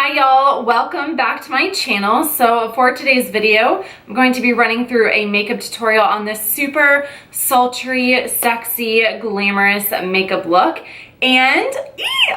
Hi y'all, welcome back to my channel. So for today's video, I'm going to be running through a makeup tutorial on this super sultry, sexy, glamorous makeup look. And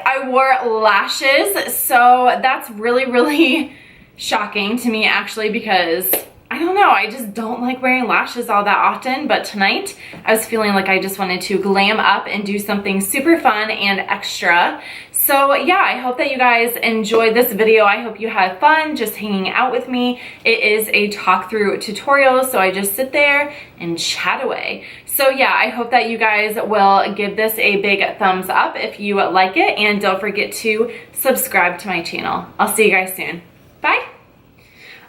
I wore lashes, so that's really shocking to me actually, because I don't know, I just don't like wearing lashes all that often, but tonight I was feeling like I just wanted to glam up and do something super fun and extra. So yeah, I hope that you guys enjoyed this video. I hope you had fun just hanging out with me. It is a talk through tutorial, so I just sit there and chat away. So yeah, I hope that you guys will give this a big thumbs up if you like it, and don't forget to subscribe to my channel. I'll see you guys soon. Bye.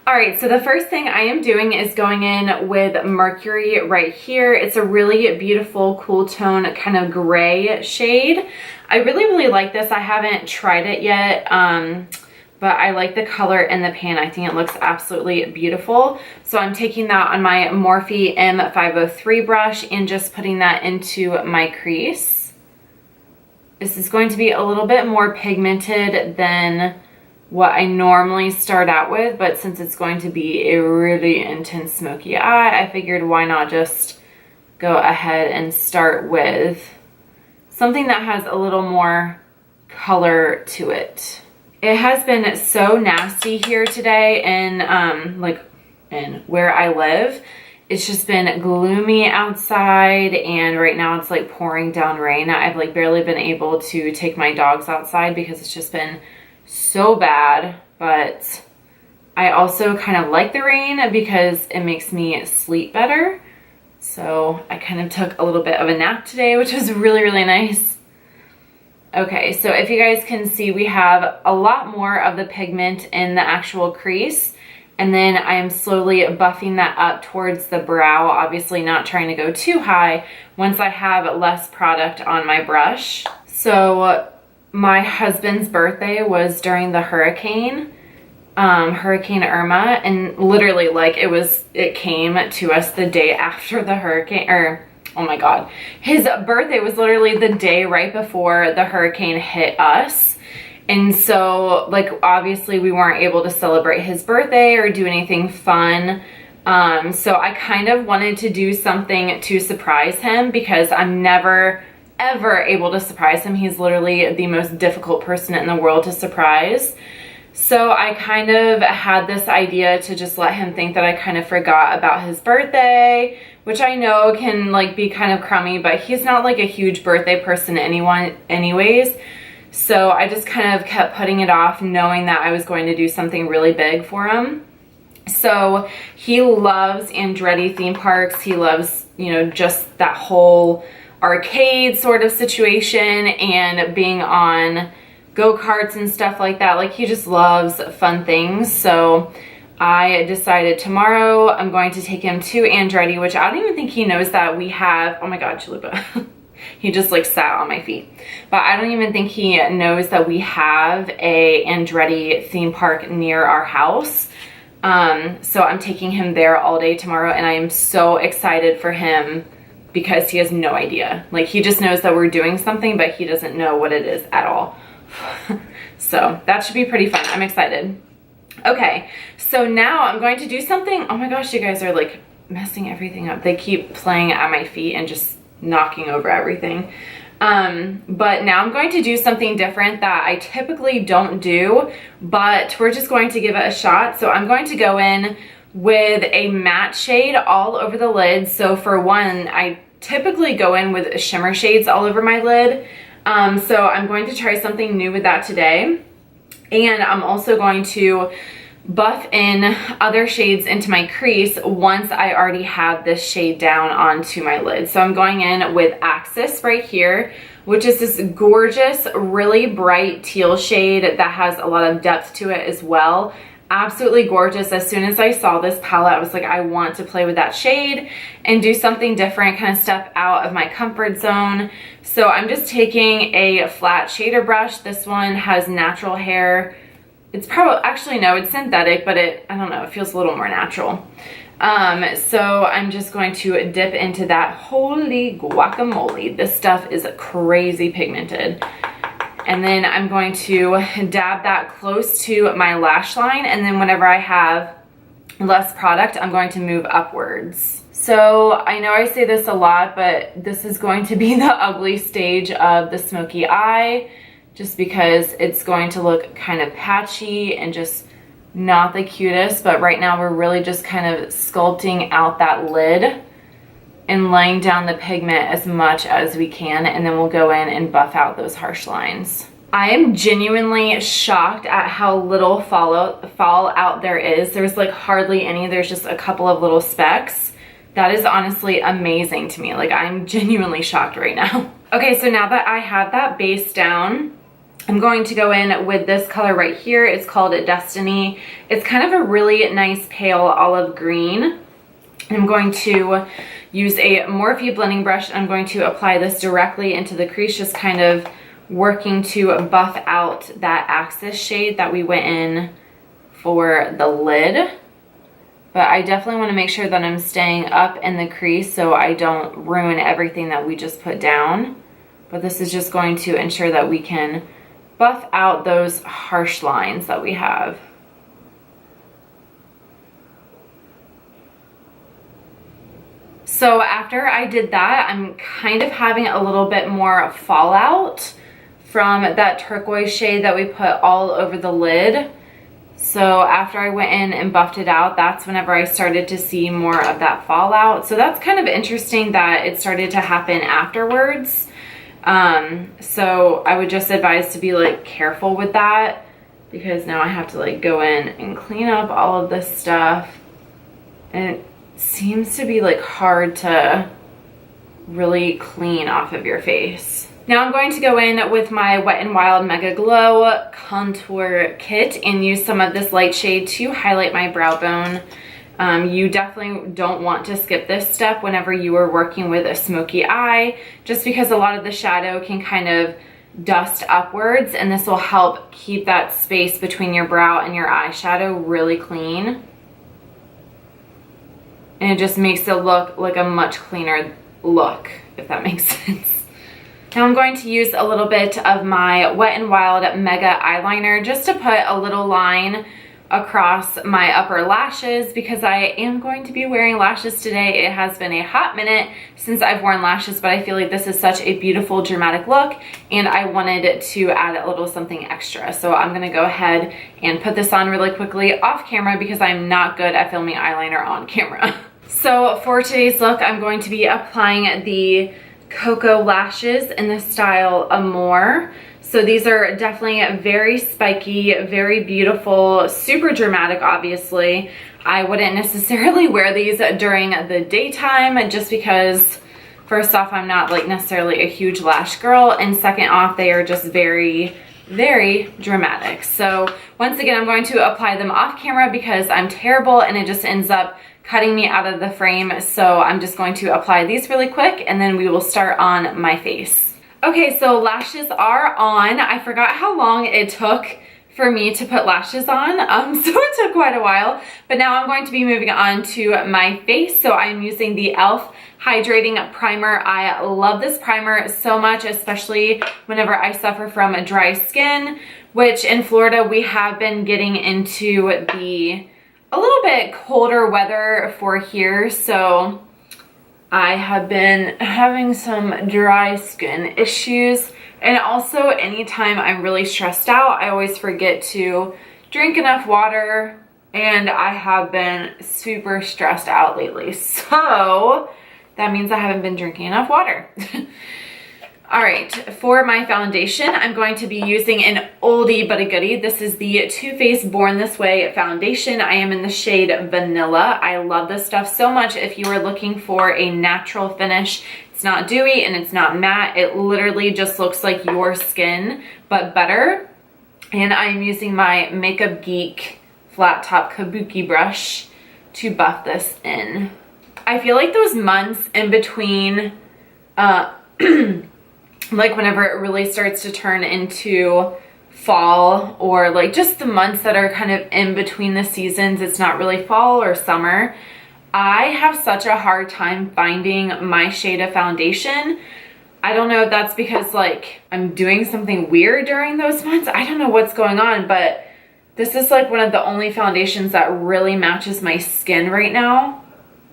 Alright, so the first thing I am doing is going in with Mercury right here. It's a really beautiful, cool tone, kind of gray shade. I really like this. I haven't tried it yet, but I like the color in the pan. I think it looks absolutely beautiful. So I'm taking that on my Morphe M503 brush and just putting that into my crease. This is going to be a little bit more pigmented than what I normally start out with, but since it's going to be a really intense smoky eye, I figured why not just go ahead and start with something that has a little more color to it. It has been so nasty here today and in where I live. It's just been gloomy outside, and right now it's like pouring down rain. I've like barely been able to take my dogs outside because it's just been so bad, but I also kind of like the rain because it makes me sleep better. So I kind of took a little bit of a nap today, which was really nice. Okay, so if you guys can see, we have a lot more of the pigment in the actual crease, and then I am slowly buffing that up towards the brow, obviously not trying to go too high once I have less product on my brush. So my husband's birthday was during the hurricane, Hurricane Irma, and literally like it came to us the day after the hurricane, or oh my god, his birthday was literally the day right before the hurricane hit us. And so like obviously we weren't able to celebrate his birthday or do anything fun. So I kind of wanted to do something to surprise him because I'm never ever able to surprise him. He's literally the most difficult person in the world to surprise. So I kind of had this idea to just let him think that I kind of forgot about his birthday, which I know can like be kind of crummy, but he's not like a huge birthday person anyways. So I just kind of kept putting it off, knowing that I was going to do something really big for him. So he loves Andretti theme parks. He loves, you know, just that whole arcade sort of situation and being on go-karts and stuff like that. Like he just loves fun things. So I decided tomorrow I'm going to take him to Andretti, which I don't even think he knows that we have. Oh my god, Chalupa. He just like sat on my feet. But I don't even think he knows that we have a Andretti theme park near our house. So I'm taking him there all day tomorrow, and I am so excited for him because he has no idea. Like he just knows that we're doing something, but he doesn't know what it is at all. So that should be pretty fun. I'm excited. Okay, so now I'm going to do something. Oh my gosh, you guys are like messing everything up. They keep playing at my feet and just knocking over everything. But now I'm going to do something different that I typically don't do, but we're just going to give it a shot. So I'm going to go in with a matte shade all over the lid. So for one, I typically go in with shimmer shades all over my lid. So I'm going to try something new with that today. And I'm also going to buff in other shades into my crease once I already have this shade down onto my lid. So I'm going in with Axis right here, which is this gorgeous, really bright teal shade that has a lot of depth to it as well. Absolutely gorgeous. As soon as I saw this palette, I was like, I want to play with that shade and do something different, kind of step out of my comfort zone. So I'm just taking a flat shader brush. This one has natural hair. It's probably, actually no, it's synthetic, but I don't know, it feels a little more natural. So I'm just going to dip into that. Holy guacamole, this stuff is crazy pigmented. And then I'm going to dab that close to my lash line, and then whenever I have less product, I'm going to move upwards. So I know I say this a lot, but this is going to be the ugly stage of the smoky eye, just because it's going to look kind of patchy and just not the cutest. But right now we're really just kind of sculpting out that lid and laying down the pigment as much as we can, and then we'll go in and buff out those harsh lines. I am genuinely shocked at how little fallout there is. There's like hardly any. There's just a couple of little specks. That is honestly amazing to me. Like, I'm genuinely shocked right now. Okay, so now that I have that base down, I'm going to go in with this color right here. It's called Destiny. It's kind of a really nice pale olive green. I'm going to use a Morphe blending brush. I'm going to apply this directly into the crease, just kind of working to buff out that Axis shade that we went in for the lid. But I definitely want to make sure that I'm staying up in the crease so I don't ruin everything that we just put down. But this is just going to ensure that we can buff out those harsh lines that we have. So after I did that, I'm kind of having a little bit more fallout from that turquoise shade that we put all over the lid. So after I went in and buffed it out, that's whenever I started to see more of that fallout. So that's kind of interesting that it started to happen afterwards. So I would just advise to be like careful with that, because now I have to like go in and clean up all of this stuff. And it seems to be like hard to really clean off of your face. Now I'm going to go in with my Wet n Wild Megaglo Contour Kit and use some of this light shade to highlight my brow bone. You definitely don't want to skip this step whenever you are working with a smoky eye, just because a lot of the shadow can kind of dust upwards, and this will help keep that space between your brow and your eyeshadow really clean. And it just makes it look like a much cleaner look, if that makes sense. Now I'm going to use a little bit of my Wet n Wild Mega Eyeliner just to put a little line across my upper lashes, because I am going to be wearing lashes today. It has been a hot minute since I've worn lashes, but I feel like this is such a beautiful dramatic look and I wanted to add a little something extra. So I'm gonna go ahead and put this on really quickly off camera, because I'm not good at filming eyeliner on camera. So for today's look, I'm going to be applying the Koko lashes in the style Amore. So these are definitely very spiky, very beautiful, super dramatic, obviously. I wouldn't necessarily wear these during the daytime, just because first off, I'm not like necessarily a huge lash girl, and second off, they are just very, very dramatic. So once again, I'm going to apply them off camera because I'm terrible and it just ends up cutting me out of the frame. So I'm just going to apply these really quick and then we will start on my face. Okay, so lashes are on. I forgot how long it took for me to put lashes on, so it took quite a while, but now I'm going to be moving on to my face. So I'm using the E.L.F. Hydrating Primer. I love this primer so much, especially whenever I suffer from a dry skin, which in Florida we have been getting into a little bit colder weather for here, so I have been having some dry skin issues. And also anytime I'm really stressed out, I always forget to drink enough water, and I have been super stressed out lately. So that means I haven't been drinking enough water. All right, for my foundation, I'm going to be using an oldie but a goodie. This is the Too Faced Born This Way foundation. I am in the shade Vanilla. I love this stuff so much. If you are looking for a natural finish, it's not dewy and it's not matte. It literally just looks like your skin, but better. And I'm using my Makeup Geek flat top kabuki brush to buff this in. I feel like those months in between, like whenever it really starts to turn into fall, or like just the months that are kind of in between the seasons, it's not really fall or summer, I have such a hard time finding my shade of foundation. I don't know if that's because like I'm doing something weird during those months. I don't know what's going on, but this is like one of the only foundations that really matches my skin right now,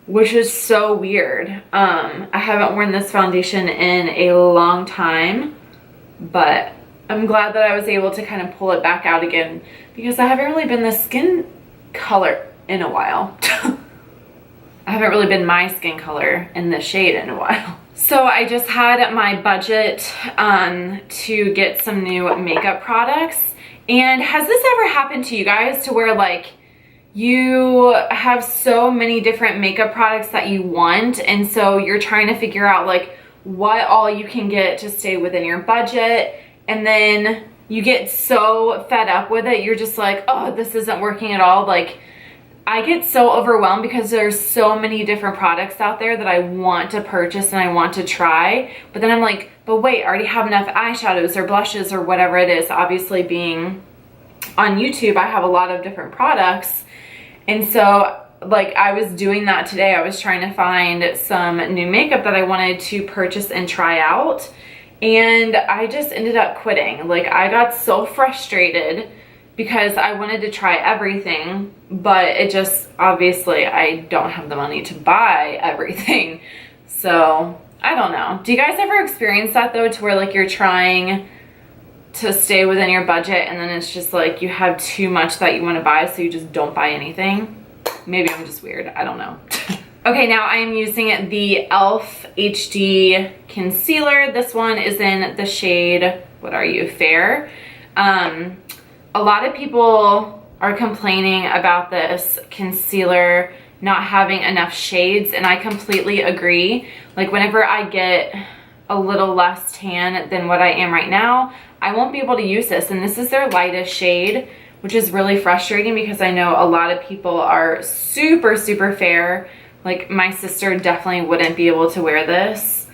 which is so weird. I haven't worn this foundation in a long time, but I'm glad that I was able to kind of pull it back out again because I haven't really been this skin color in a while. I haven't really been my skin color in this shade in a while. So I just had my budget to get some new makeup products. And has this ever happened to you guys to where like you have so many different makeup products that you want, and so you're trying to figure out like what all you can get to stay within your budget, and then you get so fed up with it, you're just like, oh, this isn't working at all. Like, I get so overwhelmed because there's so many different products out there that I want to purchase and I want to try, but then I'm like, but wait, I already have enough eyeshadows or blushes or whatever it is. Obviously, being on YouTube, I have a lot of different products, and so like I was doing that today. I was trying to find some new makeup that I wanted to purchase and try out, and I just ended up quitting. Like, I got so frustrated because I wanted to try everything, but it just, obviously I don't have the money to buy everything. So I don't know. Do you guys ever experience that though, to where like you're trying to stay within your budget and then it's just like you have too much that you want to buy, so you just don't buy anything? Maybe I'm just weird, I don't know. Okay, now I am using the E.L.F. HD concealer. This one is in the shade, what are you, Fair. A lot of people are complaining about this concealer not having enough shades, and I completely agree. Like, whenever I get a little less tan than what I am right now, I won't be able to use this, and this is their lightest shade, which is really frustrating because I know a lot of people are super, super fair. Like, my sister definitely wouldn't be able to wear this.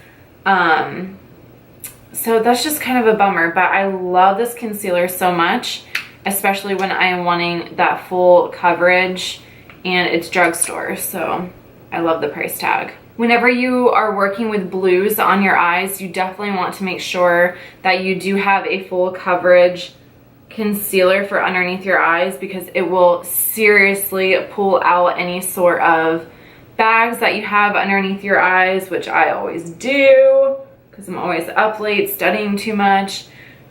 So that's just kind of a bummer, but I love this concealer so much, especially when I am wanting that full coverage, and it's drugstore, so I love the price tag. Whenever you are working with blues on your eyes, you definitely want to make sure that you do have a full coverage concealer for underneath your eyes, because it will seriously pull out any sort of bags that you have underneath your eyes, which I always do because I'm always up late studying too much.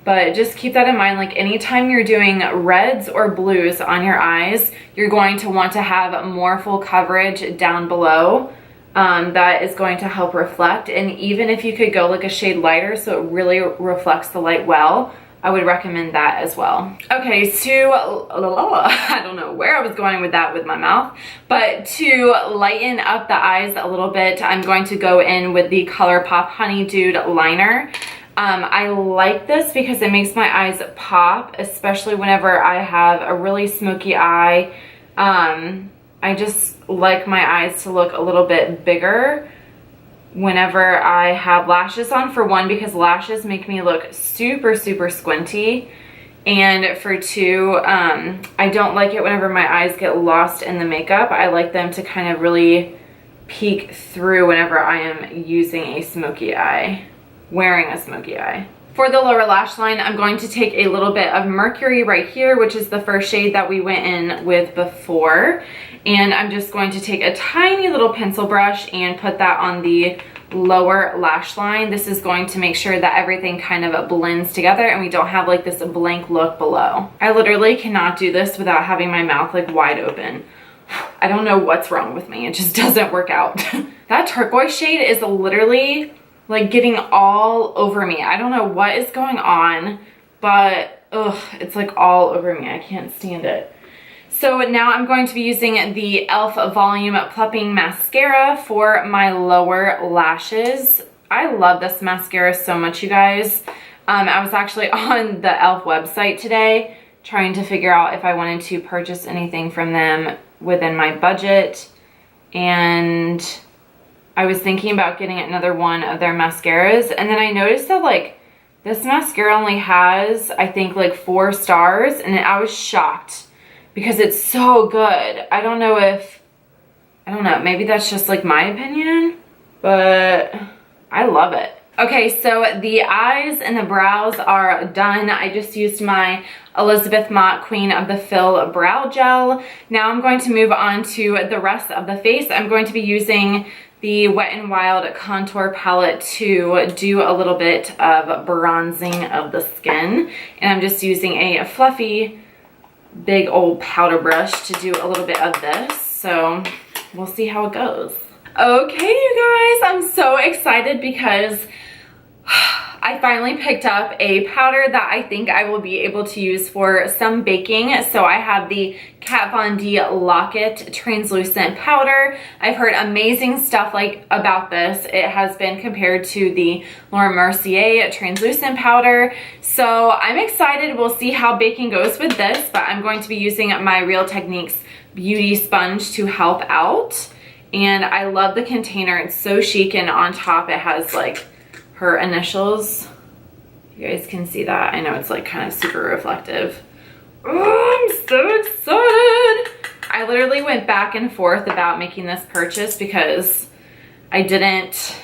But just keep that in mind. Like, anytime you're doing reds or blues on your eyes, you're going to want to have more full coverage down below. That is going to help reflect. And even if you could go like a shade lighter so it really reflects the light well, I would recommend that as well. Okay, I don't know where I was going with that with my mouth, but to lighten up the eyes a little bit, I'm going to go in with the Colourpop Honey Dude liner. I like this because it makes my eyes pop, especially whenever I have a really smoky eye. I just like my eyes to look a little bit bigger whenever I have lashes on, for one, because lashes make me look super, super squinty, and for two, I don't like it whenever my eyes get lost in the makeup. I like them to kind of really peek through whenever I am using a smoky eye, wearing a smoky eye. For the lower lash line, I'm going to take a little bit of Mercury right here, which is the first shade that we went in with before. And I'm just going to take a tiny little pencil brush and put that on the lower lash line. This is going to make sure that everything kind of blends together and we don't have like this blank look below. I literally cannot do this without having my mouth like wide open. I don't know what's wrong with me. It just doesn't work out. That turquoise shade is literally like getting all over me. I don't know what is going on, but ugh, it's like all over me. I can't stand it. So now I'm going to be using the E.L.F. Volume Plumping Mascara for my lower lashes. I love this mascara so much, you guys. I was actually on the E.L.F. website today trying to figure out if I wanted to purchase anything from them within my budget, and I was thinking about getting another one of their mascaras, and then I noticed that like this mascara only has, I think, like 4 stars, and I was shocked because it's so good. I don't know, maybe that's just like my opinion, but I love it. Okay, so the eyes and the brows are done. I just used my Elizabeth Mott Queen of the Fill Brow Gel. Now I'm going to move on to the rest of the face. I'm going to be using the Wet n Wild Contour Palette to do a little bit of bronzing of the skin. And I'm just using a fluffy, big old powder brush to do a little bit of this. So we'll see how it goes. Okay, you guys, I'm so excited because I finally picked up a powder that I think I will be able to use for some baking. So I have the Kat Von D Lock-It Translucent Powder. I've heard amazing stuff about this. It has been compared to the Laura Mercier Translucent Powder. So I'm excited. We'll see how baking goes with this, but I'm going to be using my Real Techniques Beauty Sponge to help out. And I love the container. It's so chic, and on top it has like her initials. You guys can see that. I know it's like kind of super reflective. Oh, I'm so excited. I literally went back and forth about making this purchase because I didn't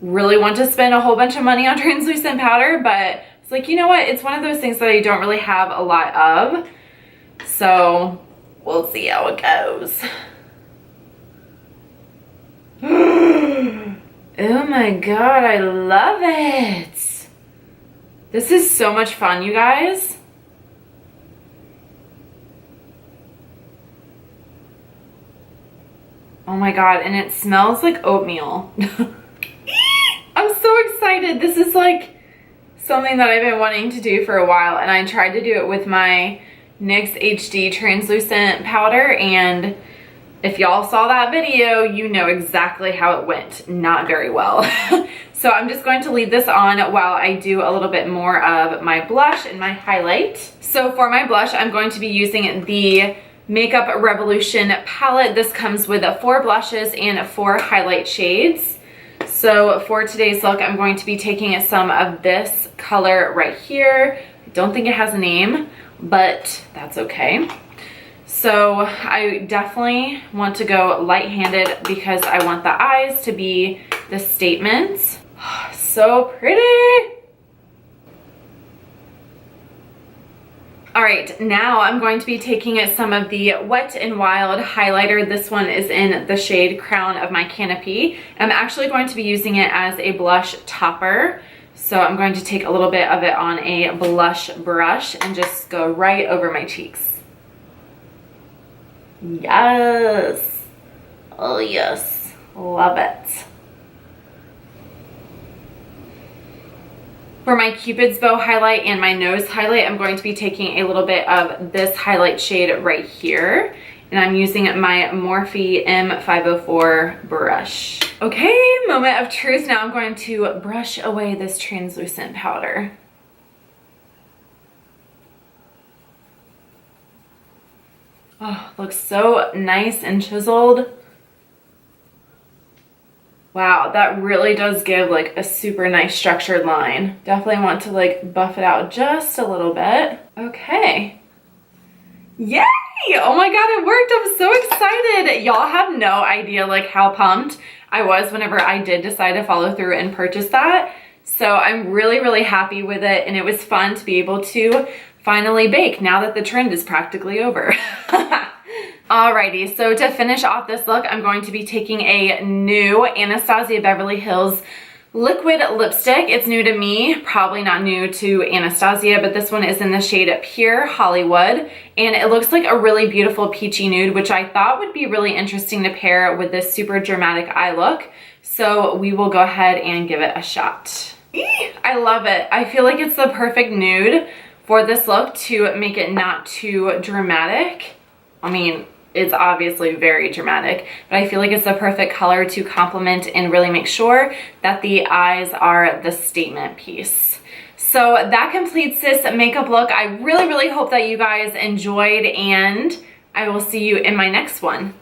really want to spend a whole bunch of money on translucent powder, but it's like, you know what? It's one of those things that I don't really have a lot of. So we'll see how it goes. Oh my god, I love it. This is so much fun, you guys. Oh my god, and it smells like oatmeal. I'm so excited. This is like something that I've been wanting to do for a while, and I tried to do it with my NYX HD translucent powder, and if y'all saw that video, you know exactly how it went. Not very well. So I'm just going to leave this on while I do a little bit more of my blush and my highlight. So for my blush, I'm going to be using the Makeup Revolution palette. This comes with 4 blushes and 4 highlight shades. So for today's look, I'm going to be taking some of this color right here. I don't think it has a name, but that's okay. So I definitely want to go light-handed because I want the eyes to be the statements. So pretty. All right, now I'm going to be taking some of the Wet n Wild highlighter. This one is in the shade Crown of my Canopy. I'm actually going to be using it as a blush topper. So I'm going to take a little bit of it on a blush brush and just go right over my cheeks. Yes. Oh yes. Love it. For my Cupid's bow highlight and my nose highlight, I'm going to be taking a little bit of this highlight shade right here. And I'm using my Morphe M504 brush. Okay, moment of truth. Now I'm going to brush away this translucent powder. Oh, looks so nice and chiseled. Wow, that really does give like a super nice structured line. Definitely want to like buff it out just a little bit. Okay. Yay! Oh my god, it worked. I'm so excited. Y'all have no idea like how pumped I was whenever I did decide to follow through and purchase that. So I'm really, really happy with it, and it was fun to be able to finally bake now that the trend is practically over. Alrighty, so to finish off this look, I'm going to be taking a new Anastasia Beverly Hills liquid lipstick. It's new to me, probably not new to Anastasia, but this one is in the shade Pure Hollywood, and it looks like a really beautiful peachy nude, which I thought would be really interesting to pair with this super dramatic eye look. So we will go ahead and give it a shot. I love it. I feel like it's the perfect nude for this look to make it not too dramatic. I mean, it's obviously very dramatic, but I feel like it's the perfect color to complement and really make sure that the eyes are the statement piece. So that completes this makeup look. I really, really hope that you guys enjoyed, and I will see you in my next one.